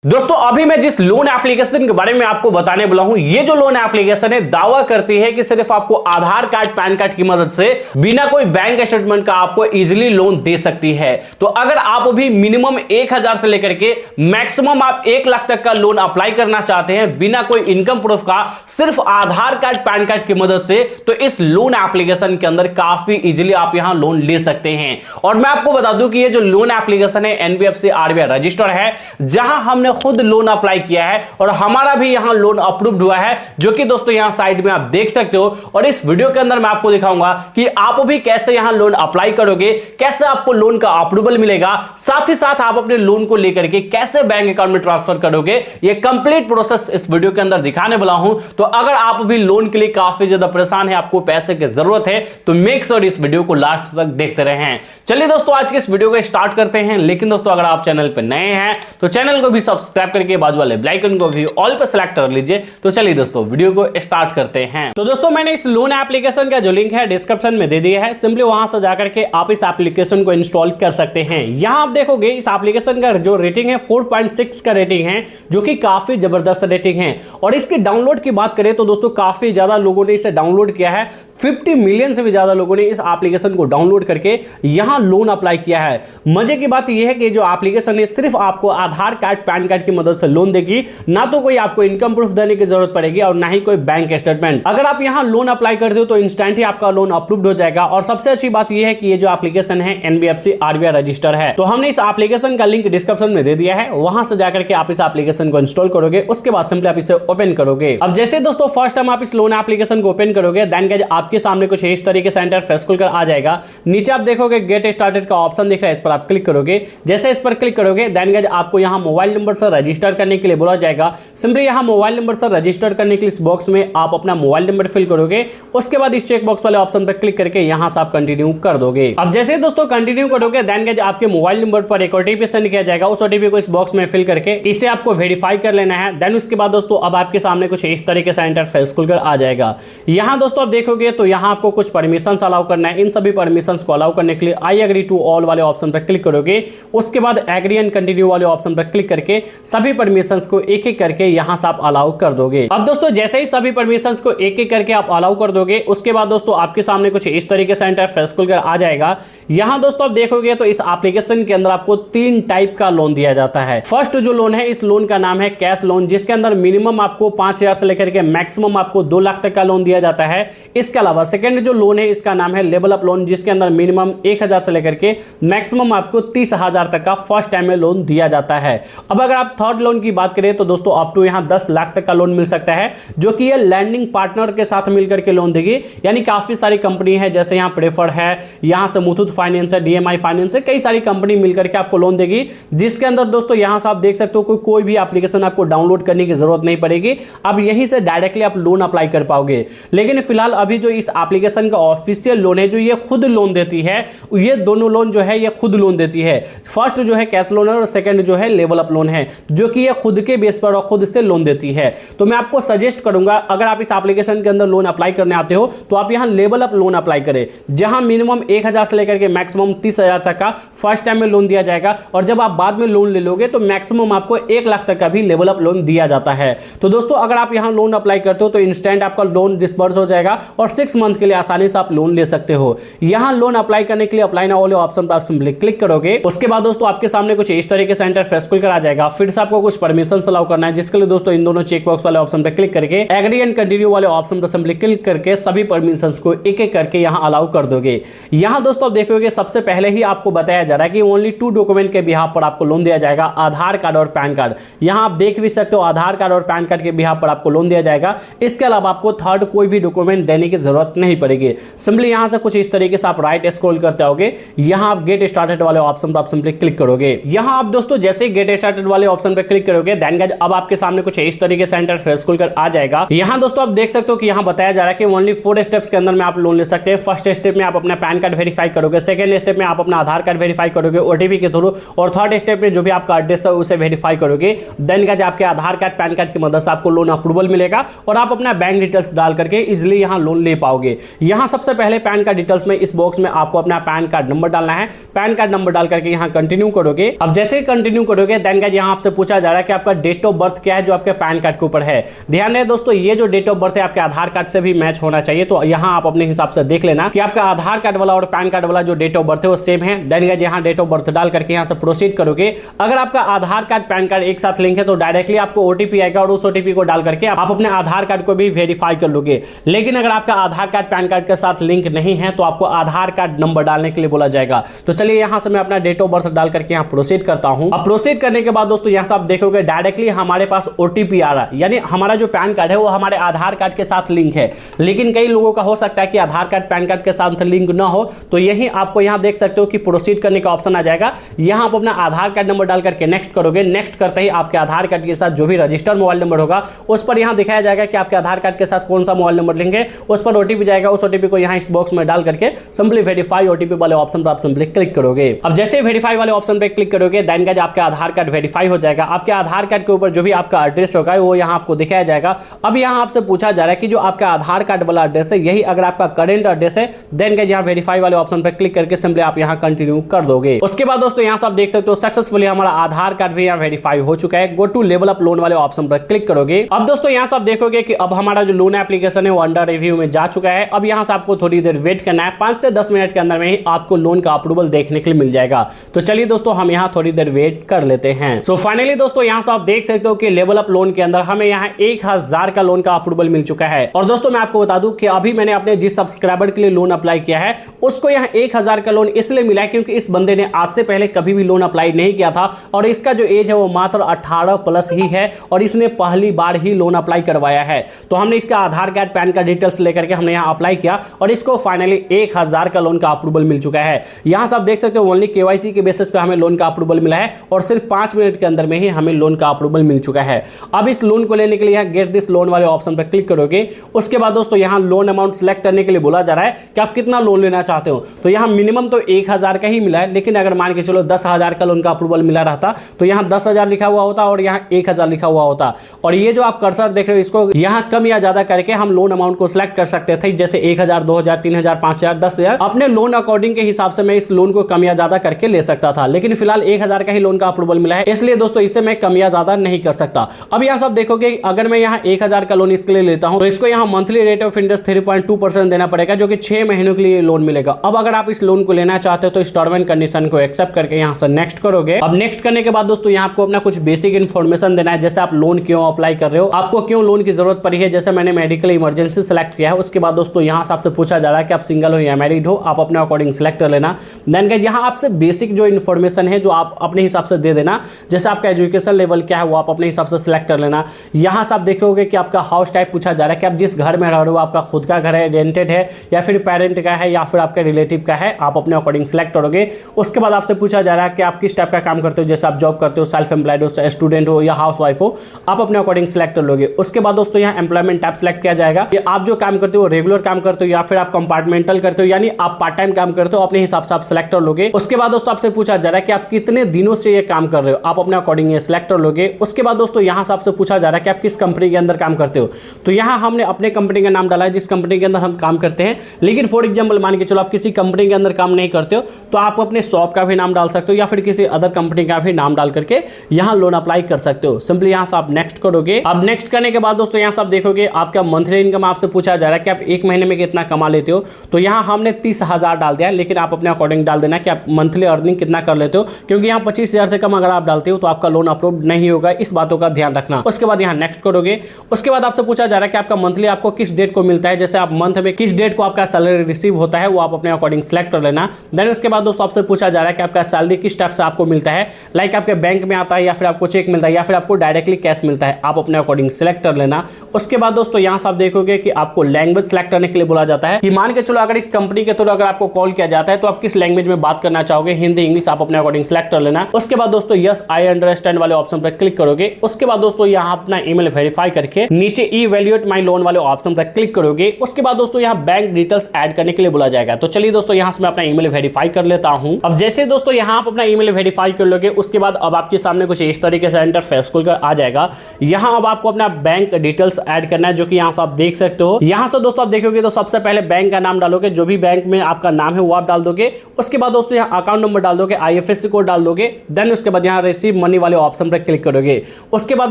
दोस्तों अभी मैं जिस लोन एप्लीकेशन के बारे में आपको बताने वाला हूं, ये जो लोन एप्लीकेशन है दावा करती है कि सिर्फ आपको आधार कार्ड पैन कार्ड की मदद से बिना कोई बैंक स्टेटमेंट का आपको इजीली लोन दे सकती है। तो अगर आप अभी मिनिमम 1000 से लेकर के मैक्सिमम आप 1 लाख तक का लोन अप्लाई करना चाहते हैं बिना कोई इनकम प्रूफ का, सिर्फ आधार कार्ड पैन कार्ड की मदद से, तो इस लोन एप्लीकेशन के अंदर काफी इजीली आप यहां लोन ले सकते हैं। और मैं आपको बता दूं कि ये जो लोन एप्लीकेशन है एनबीएफसी आरबीआई रजिस्टर्ड है, जहां हमने खुद लोन अप्लाई किया है और हमारा भी यहां लोन अप्रूव्ड हुआ है, जो कि दोस्तों यहां साइड में आप देख सकते हो। और इस वीडियो के अंदर मैं आपको दिखाऊंगा कि आप भी कैसे यहां लोन अप्लाई करोगे, कैसे आपको लोन का अप्रूवल मिलेगा, साथ ही साथ आप अपने लोन को लेकर के कैसे बैंक अकाउंट में ट्रांसफर करोगे, ये कंप्लीट प्रोसेस इस वीडियो के अंदर दिखाने वाला हूं। तो अगर आप भी लोन के लिए काफी ज्यादा परेशान है, आपको पैसे की जरूरत है, तो मेक श्योर इस वीडियो को लास्ट तक देखते रहें। चलिए दोस्तों आज के इस वीडियो को स्टार्ट करते हैं। लेकिन दोस्तों अगर आप चैनल पर नए हैं तो चैनल को भी सब्सक्राइब करके बाजू वाले बेल आइकन को भी ऑल पे सेलेक्ट कर लीजिए। तो चलिए दोस्तों वीडियो को स्टार्ट करते हैं। तो दोस्तों मैंने इस लोन एप्लीकेशन का जो लिंक है डिस्क्रिप्शन में दे दिया है, सिंपली वहां से जाकर के आप इस एप्लीकेशन को इंस्टॉल कर सकते हैं। यहां आप देखोगे इस एप्लीकेशन का जो रेटिंग है 4.6 का रेटिंग है, जो कि काफी जबरदस्त रेटिंग है। और इसकी डाउनलोड की बात करें तो दोस्तों काफी ज्यादा लोगों ने इसे डाउनलोड किया है, 50 मिलियन से भी ज्यादा लोगों ने इस एप्लीकेशन को डाउनलोड करके यहां लोन अप्लाई किया है। मजे की बात यह है कि जो एप्लीकेशन है सिर्फ आपको आधार कार्ड पैन कार्ड की मदद से लोन देगी, ना तो कोई आपको इनकम प्रूफ देने की जरूरत पड़ेगी और ना ही कोई बैंक स्टेटमेंट। अगर आप यहां लोन अप्लाई करते हो तो इंस्टेंट ही आपका लोन अप्रूव्ड हो जाएगा। और सबसे अच्छी बात यह है कि ये जो एप्लीकेशन है एनबीएफसी आरबीआई रजिस्टर है। तो हमने इस एप्लीकेशन का लिंक डिस्क्रिप्शन में दे दिया है, वहां से जाकर के आप इस एप्लीकेशन को इंस्टॉल करोगे, उसके बाद सिंपली आप इसे ओपन करोगे। अब जैसे दोस्तों फर्स्ट टाइम आप इस लोन एप्लीकेशन को ओपन करोगे, देन गाइस आपके सामने कुछ इस तरीके से इंटरफेस खुलकर आ जाएगा। नीचे आप देखोगे गेट स्टार्टेड का ऑप्शन दिख रहा है, इस पर आप क्लिक करोगे। जैसे इस पर क्लिक करोगे देन गाइस आपको यहां मोबाइल नंबर से रजिस्टर करने के लिए बोला जाएगा। सिंपली यहां मोबाइल नंबर से रजिस्टर करने के लिए इस बॉक्स में आप अपना मोबाइल नंबर फिल करोगे। उसके बाद इस चेक बॉक्स वाले ऑप्शन पर क्लिक करके यहां से आप कंटिन्यू कर दोगे। अब जैसे दोस्तों कंटिन्यू करोगे देन गाइस आपके मोबाइल नंबर पर एक ओटीपी सेंड किया जाएगा। उस ओटीपी को इस बॉक्स में फिल करके इसे आपको वेरीफाई कर लेना है। देन उसके बाद दोस्तों अब आपके सामने कुछ इस तरीके से इंटरफेस खुलकर आ जाएगा। यहां दोस्तों आप देखोगे तो यहां आपको कुछ परमिशंस अलाउ करना है। इन सभी परमिशंस को अलाउ करने के लिए आई एग्री टू ऑल वाले ऑप्शन पर क्लिक करोगे। उसके बाद एग्री एंड कंटिन्यू वाले ऑप्शन पर क्लिक करके सभी परमिशंस को एक एक करके यहां से आप अलाउ कर दोगे। अब दोस्तों जैसे ही सभी परमिशंस को एक एक करके आप अलाउ कर दोगे, उसके बाद दोस्तों आपके सामने कुछ इस तरीके से इंटरफेस खुलकर आ जाएगा। यहां दोस्तों आप देखोगे तो इस एप्लीकेशन के अंदर आपको 3 टाइप का लोन दिया जाता है। फर्स्ट जो लोन है इस लोन का नाम है कैश लोन, जिसके अंदर मिनिमम आपको 5000 से लेकर के मैक्सिमम आपको 2 लाख तक का लोन दिया जाता है। इसके अलावा सेकंड जो लोन है इसका नाम है लेवल अप लोन, जिसके अंदर मिनिमम 1000 से लेकर के मैक्सिमम आपको 30,000 तक का फर्स्ट टाइम में लोन दिया जाता है। अब अगर आप थर्ड लोन की बात करें तो दोस्तों अप टू यहां 10 लाख तक का लोन मिल सकता है, जो कि ये लैंडिंग पार्टनर के साथ मिलकर के लोन देगी। यानी काफी सारी कंपनी है, जैसे यहां प्रेफर है, यहां से मुथूट फाइनेंस है, डीएमआई फाइनेंस है, कई सारी कंपनी मिलकर के आपको लोन देगी। जिसके अंदर दोस्तों यहां से आप देख सकते हो कोई भी एप्लीकेशन आपको डाउनलोड करने की जरूरत नहीं पड़ेगी। अब यहीं से डायरेक्टली आप लोन अप्लाई कर पाओगे। लेकिन फिलहाल अभी जो इस एप्लीकेशन का ऑफिशियल लोन है, जो ये खुद लोन देती है, ये दोनों लोन जो है ये खुद लोन देती है। फर्स्ट जो है कैश लोन है और सेकंड जो है लेवल अप लोन है, जो कि ये खुद के बेस पर और खुद से लोन देती है। तो मैं आपको सजेस्ट करूंगा अगर आप इस एप्लीकेशन के अंदर लोन अप्लाई करने आते हो तो आप यहां लेवल अप लोन अप्लाई करें, जहां मिनिमम 1000 से लेकर के मैक्सिमम 30,000 तक का फर्स्ट टाइम में लोन दिया जाएगा। और जब आप बाद में लोन ले लोगे तो मैक्सिमम आपको 1 लाख तक का भी लेवल अप लोन दिया जाता है। तो दोस्तों अगर आप यहां लोन अप्लाई करते हो तो इंस्टेंट आपका लोन डिस्बर्स हो जाएगा और 6 मंथ के लिए आसानी से आप लोन ले सकते हो। यहां लोन अप्लाई करने के लिए अप्लाई नाउ वाले ऑप्शन पर आप सिंपली क्लिक करोगे। उसके बाद दोस्तों आपके सामने कुछ इस तरीके से इंटरफेस खुलकर आ जाएगा। फिर से आपको कुछ परमिशन अलाउ करना है, जिसके लिए दोस्तों इन दोनों चेक बॉक्स वाले ऑप्शन पर क्लिक करके एग्री एंड कंटिन्यू वाले ऑप्शन पर सिंपली क्लिक करके सभी परमिशंस को एक एक करके यहां अलाउ कर दोगे। यहां दोस्तों आप देखोगे सबसे पहले ही आपको बताया जा रहा है कि ओनली 2 डॉक्यूमेंट के बिहाफ पर आपको लोन दिया जाएगा, आधार कार्ड और पैन कार्ड। यहां आप देख भी सकते हो आधार कार्ड और पैन कार्ड के बिहाफ पर आपको लोन दिया जाएगा। इसके अलावा आपको थर्ड कोई भी डॉक्यूमेंट देने की जरूरत नहीं पड़ेगी। सिंपली यहां से कुछ इस तरीके से आप राइट स्क्रॉल करते होगे, यहां आप गेट स्टार्टेड वाले ऑप्शन पर आप सिंपली क्लिक करोगे। यहां आप दोस्तों जैसे गेट स्टार्टेड वाले ऑप्शन पर क्लिक करोगे देन गाइस अब आपके सामने कुछ इस तरीके से इंटरफेस खुलकर आ जाएगा। यहां दोस्तों आप देख सकते हो कि यहां बताया जा रहा है कि ओनली 4 स्टेप्स के अंदर में आप लोन ले सकते हैं। फर्स्ट स्टेप में आप अपना पैन कार्ड वेरीफाई करोगे, सेकंड स्टेप में आप अपना आधार कार्ड वेरीफाई करोगे ओटीपी के थ्रू, और थर्ड स्टेप में जो भी आपका एड्रेस है उसे वेरीफाई करोगे। देन गाइस आपके आधार कार्ड पैन कार्ड की मदद से आपको लोन अप्रूवल मिलेगा और आप अपना बैंक डिटेल्स डाल करके इजीली यहां लोन ले पाओगे। यहां सबसे पहले पैन कार्ड डिटेल्स में इस बॉक्स में आपको अपना पैन कार्ड नंबर डालना है। पैन कार्ड नंबर डाल करके यहां कंटिन्यू करोगे। अब जैसे ही कंटिन्यू करोगे देन गाइस यहां आपसे पूछा जा रहा है कि आपका डेट ऑफ बर्थ क्या है जो आपके पैन कार्ड के ऊपर है। ध्यान दें दोस्तों, ये जो डेट ऑफ बर्थ है आपके आधार कार्ड से भी मैच होना चाहिए। तो यहाँ आप अपने हिसाब से देख लेना कि आपका आधार कार्ड वाला और पैन कार्ड वाला जो डेट ऑफ बर्थ है वो सेम है। देन गाइस यहाँ डेट ऑफ बर्थ डाल करके यहाँ से प्रोसीड करोगे। अगर आपका आधार कार्ड पैन कार्ड एक साथ लिंक है तो डायरेक्टली आपको ओटीपी आएगा और उस ओटीपी को डाल करके आप अपने आधार कार्ड को भी वेरीफाई कर लोगे। लेकिन अगर आपका आधार कार्ड पैन कार्ड के साथ लिंक नहीं है तो आपको आधार कार्ड नंबर डालने के लिए बोला जाएगा। तो चलिए यहाँ से मैं अपना डेट ऑफ बर्थ डाल करके यहाँ प्रोसीड करता हूँ। अब प्रोसीड करने के बाद दोस्तों यहाँ से आप देखोगे डायरेक्टली हमारे पास ओटीपी आ रहा है, यानी हमारा जो पैन कार्ड है वो हमारे आधार कार्ड के साथ लिंक है। लेकिन कई लोगों का हो सकता है कि आधार कार्ड पैन कार्ड के साथ लिंक ना हो, तो यही आपको यहाँ देख सकते हो कि प्रोसीड करने का ऑप्शन आ जाएगा। यहाँ आप अपना आधार कार्ड नंबर डाल करके नेक्स्ट करोगे। नेक्स्ट करते ही आपके आधार कार्ड के साथ जो भी रजिस्टर्ड मोबाइल नंबर होगा उस पर यहाँ दिखाया जाएगा कि आपके आधार कार्ड के साथ कौन सा मोबाइल नंबर लिंक है। उस पर ओटीपी जाएगा, उस ओटीपी को यहाँ इस बॉक्स में डाल करके सिंपली वेरीफाई ओटीपी वाले ऑप्शन पर आप सिंपली क्लिक करोगे। अब जैसे वेरीफाई वाले ऑप्शन पर क्लिक करोगे देन गाइस आपका आधार कार्ड वेरीफाई हो जाएगा। आपके आधार कार्ड के ऊपर जो भी आपका एड्रेस होगा वो यहाँ आपको दिखाया जाएगा। अब यहाँ आपसे पूछा जा रहा है कि जो आपका आधार कार्ड वाला एड्रेस है यही अगर आपका करेंट एड्रेस है देन गाइस यहाँ वेरीफाई वाले ऑप्शन पर क्लिक करके सिंपली आप यहाँ कंटिन्यू कर दोगे। उसके बाद दोस्तों यहाँ से आप देख सकते हो सक्सेसफुली हमारा आधार कार्ड भी यहाँ वेरीफाई हो चुका है। Go to level up loan वाले ऑप्शन पर क्लिक करोगे। अब दोस्तों यहाँ से आप देखोगे कि अब हमारा जो लोन एप्लीकेशन है वो अंडर रिव्यू में जा चुका है। अब यहाँ से आपको थोड़ी देर वेट करना है, 5 से 10 मिनट के अंदर में ही आपको लोन का अप्रूवल देखने के लिए मिल जाएगा। तो चलिए दोस्तों हम यहाँ थोड़ी देर वेट कर लेते हैं। सो फाइनली दोस्तों यहाँ से आप देख सकते हो कि लेवल अप लोन के अंदर हमें यहाँ 1000 का लोन का अप्रूवल मिल चुका है। और दोस्तों मैं आपको बता दूं कि अभी मैंने अपने जिस सब्सक्राइबर के लिए लोन अप्लाई किया है उसको यहाँ 1000 का लोन इसलिए मिला है क्योंकि इस बंदे ने आज से पहले कभी भी लोन अप्लाई नहीं किया था और इसका जो एज है वो मात्र 18 प्लस ही है और इसने पहली बार ही लोन अप्लाई करवाया है। तो हमने इसका आधार कार्ड पैन कार्ड डिटेल्स लेकर के हमने यहाँ अप्लाई किया और इसको फाइनली 1000 का लोन का अप्रूवल मिल चुका है। यहाँ से आप देख सकते हो ओनली केवाईसी के बेसिस पे हमें लोन का अप्रूवल मिला है और सिर्फ 5 मिनट के अंदर में ही हमें लोन का अप्रूवल मिल चुका है। अब इस लोन को लेने के लिए यहाँ गेट दिस लोन वाले ऑप्शन पर क्लिक करोगे। उसके बाद दोस्तों यहाँ लोन अमाउंट सेलेक्ट करने के लिए बोला जा रहा है कि आप कितना लोन लेना चाहते हो। तो यहाँ मिनिमम तो 1000 का ही मिला है, लेकिन अगर मान के चलो 10,000 का लोन का अप्रूवल मिला रहता तो यहाँ 10,000 लिखा हुआ होता और यहाँ 1000 लिखा हुआ होता। और ये जो आप कर्सर देख रहे हो इसको यहाँ कम या ज्यादा करके हम लोन अमाउंट को सिलेक्ट कर सकते थे, जैसे 1000, 2000, 3000, 5000, 10,000 अपने लोन अकॉर्डिंग के हिसाब से मैं इस लोन को कम या ज्यादा करके ले सकता था। लेकिन फिलहाल 1000 का ही लोन का अप्रूवल मिला है, इसलिए दोस्तों इसे मैं कम या ज्यादा नहीं कर सकता। अब यहाँ सब देखोगे अगर मैं यहाँ 1000 का लोन इसके लिए लेता हूँ तो इसको यहाँ मंथली रेट ऑफ इंटरेस्ट 3.2% देना पड़ेगा, जो कि 6 महीनों के लिए लोन मिलेगा। अब अगर आप इस लोन को लेना चाहते हो तो इस टर्म एंड कंडीशन को एक्सेप्ट करके यहाँ से नेक्स्ट करोगे। अब नेक्स्ट करने के बाद दोस्तों यहाँ आपको अपना कुछ बेसिक इन्फॉर्मेशन देना है, जैसे आप लोन क्यों अप्लाई कर रहे हो, आपको क्यों लोन की जरूरत पड़ी है। जैसे मैंने मेडिकल इमरजेंसी सेलेक्ट किया है। उसके बाद दोस्तों यहाँ से आपसे पूछा जा रहा है कि आप सिंगल हो या मैरिड हो, आप अपने अकॉर्डिंग सेलेक्ट कर लेना। देन गाइस यहाँ आपसे बेसिक जो इन्फॉर्मेशन है जो आप अपने हिसाब से दे देना, जैसे आपका एजुकेशन लेवल क्या है वो आप अपने हिसाब से सिलेक्ट कर लेना। यहाँ से आप देखोगे कि आपका हाउस टाइप पूछा जा रहा है कि आप जिस घर में रह रहे हो आपका खुद का घर है, रेंटेड है या फिर पेरेंट का है या फिर आपके रिलेटिव का है, आप अपने अकॉर्डिंग सेलेक्ट करोगे। उसके बाद आपसे पूछा जा रहा है कि आप किस टाइप का काम करते हो, जैसे आप जॉब करते हो, सेल्फ एम्प्लॉयड हो, स्टूडेंट हो या हाउस वाइफ हो, आप अपने अकॉर्डिंग सेलेक्ट कर लोगे। उसके बाद दोस्तों यहाँ एम्प्लॉयमेंट टाइप सेलेक्ट किया जाएगा कि आप जो काम करते हो रेगुलर काम करते हो या फिर आप कंपार्टमेंटल करते हो, यानी आप पार्ट टाइम काम करते हो, अपने हिसाब से आप सेलेक्ट कर लोगे। उसके बाद दोस्तों आपसे पूछा जा रहा है कि आप कितने दिनों से ये काम कर रहे हो, आप अपने अकॉर्डिंग ये सेलेक्ट कर लोगे। उसके बाद दोस्तों यहाँ से आपसे पूछा जा रहा है कि आप किस कंपनी के अंदर काम करते हो, तो यहाँ हमने अपने कंपनी का नाम डाला है जिस कंपनी के अंदर हम काम करते हैं। लेकिन फॉर एग्जाम्पल मान के चलो आप किसी कंपनी के अंदर काम नहीं करते हो तो आप अपने शॉप का भी नाम डाल सकते हो या फिर किसी अदर कंपनी का भी नाम डाल करके यहाँ लोन अप्लाई कर सकते हो। सिंपली यहाँ से आप नेक्स्ट करोगे। अब नेक्स्ट करने के बाद दोस्तों यहाँ से आप देखोगे आपका मंथली इनकम आपसे पूछा जा रहा है कि आप एक महीने में कितना कमा लेते हो, तो यहाँ हमने 30,000 डाल दिया है, लेकिन आप अपने अकॉर्डिंग डाल देना कि आप मंथली अर्निंग कितना कर लेते हो, क्योंकि यहाँ 25,000 से कम अगर आप डालते हो तो आपका लोन अप्रूव नहीं होगा, इस बातों का ध्यान रखना। उसके बाद यहाँ नेक्स्ट करोगे। उसके बाद आपसे पूछा जा रहा है कि आपका मंथली आपको किस डेट को मिलता है, जैसे आप मंथ में किस डेट को आपका सैलरी रिसीव होता है वो आप अपने अकॉर्डिंग सेलेक्ट कर लेना। देन उसके बाद दोस्तों आपसे पूछा जा रहा है कि आपका सैलरी किस टाइप से आपको मिलता है, लाइक आपके बैंक में आता है या फिर आपको चेक मिलता है या फिर आपको डायरेक्टली कैश मिलता है, आप अपने अकॉर्डिंग सेलेक्ट कर लेना। उसके बाद दोस्तों यहाँ से आप देखोगे कि आपको लैंग्वेज सेलेक्ट करने के लिए बोला जाता है कि मान के चलो अगर इस कंपनी के थ्रू अगर आपको कॉल किया जाता है तो आप किस लैंग्वेज में बात करना चाहोगे, हिंदी इंग्लिश, आप अपने अकॉर्डिंग सेलेक्ट कर लेना। उसके बाद दोस्तों यस आई अंडरस्टैंड वाले ऑप्शन पर क्लिक करोगे। उसके बाद दोस्तों यहाँ अपना ईमेल वेरीफाई करके नीचे इवैल्यूएट माय लोन वाले ऑप्शन पर क्लिक करोगे। उसके बाद दोस्तों यहाँ बैंक डिटेल्स ऐड करने के लिए बोला जाएगा। तो चलिए दोस्तों यहाँ से मैं अपना ईमेल वेरीफाई कर लेता हूँ। अब जैसे दोस्तों यहाँ आप अपना ईमेल वेरीफाई कर लोगे उसके बाद अब आपके सामने कुछ इस तरीके से इंटरफेस खुल कर आ जाएगा। यहाँ अब आपको अपना बैंक डिटेल्स ऐड करना है, जो कि यहाँ से आप देख सकते हो। यहाँ से दोस्तों आप देखोगे तो सबसे पहले बैंक का नाम डालोगे, जो भी बैंक में आपका नाम है वो आप डाल दोगे। उसके बाद दोस्तों यहाँ अकाउंट नंबर डाल दोगे, IFSC कोड डाल दोगे। देन उसके बाद यहाँ रिसीव मनी वाले ऑप्शन पर क्लिक करोगे। उसके बाद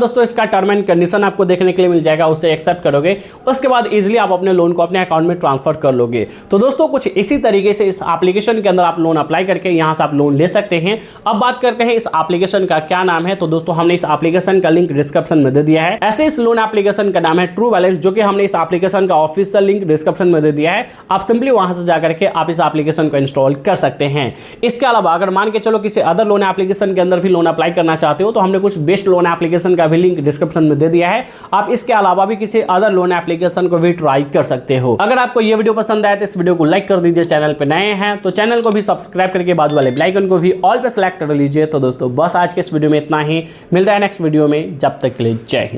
दोस्तों इसका टर्म एंड कंडीशन आपको देखने के लिए मिल जाएगा, उसे एक्सेप्ट करोगे। उसके बाद इजीली आप अपने लोन को अपने अकाउंट में ट्रांसफर कर लोगे। तो दोस्तों कुछ इसी तरीके से इस एप्लीकेशन के अंदर आप लोन अप्लाई करके यहां से आप लोन ले सकते हैं। अब बात करते हैं इस एप्लीकेशन का क्या नाम है। तो दोस्तों हमने इस एप्लीकेशन का लिंक डिस्क्रिप्शन में दे दिया है। ऐसे इस लोन एप्लीकेशन का नाम है ट्रू बैलेंस, जो कि हमने इस एप्लीकेशन का ऑफिशियल लिंक डिस्क्रिप्शन में दे दिया है। आप सिंपली वहां से जाकर के आप इस एप्लीकेशन को इंस्टॉल कर सकते हैं। इसके अलावा अगर मान के चलो किसी अदर लोन एप्लीकेशन के अंदर भी लोन अप्लाई करना चाहते हो तो हमने कुछ बेस्ट लोन एप्लीकेशन का भी लिंक डिस्क्रिप्शन में दे दिया है। आप इसके अलावा भी किसी अदर लोन एप्लीकेशन को भी ट्राई कर सकते हो। अगर आपको यह वीडियो पसंद आए तो इस वीडियो को लाइक कर दीजिए। चैनल पे नए हैं तो चैनल को भी सब्सक्राइब करके बाजू वाले बेल आइकन को भी ऑल पे सेलेक्ट कर लीजिए। तो दोस्तों बस आज के इस वीडियो में इतना ही, मिलता है नेक्स्ट वीडियो में, जब तक के लिए जय हिंद।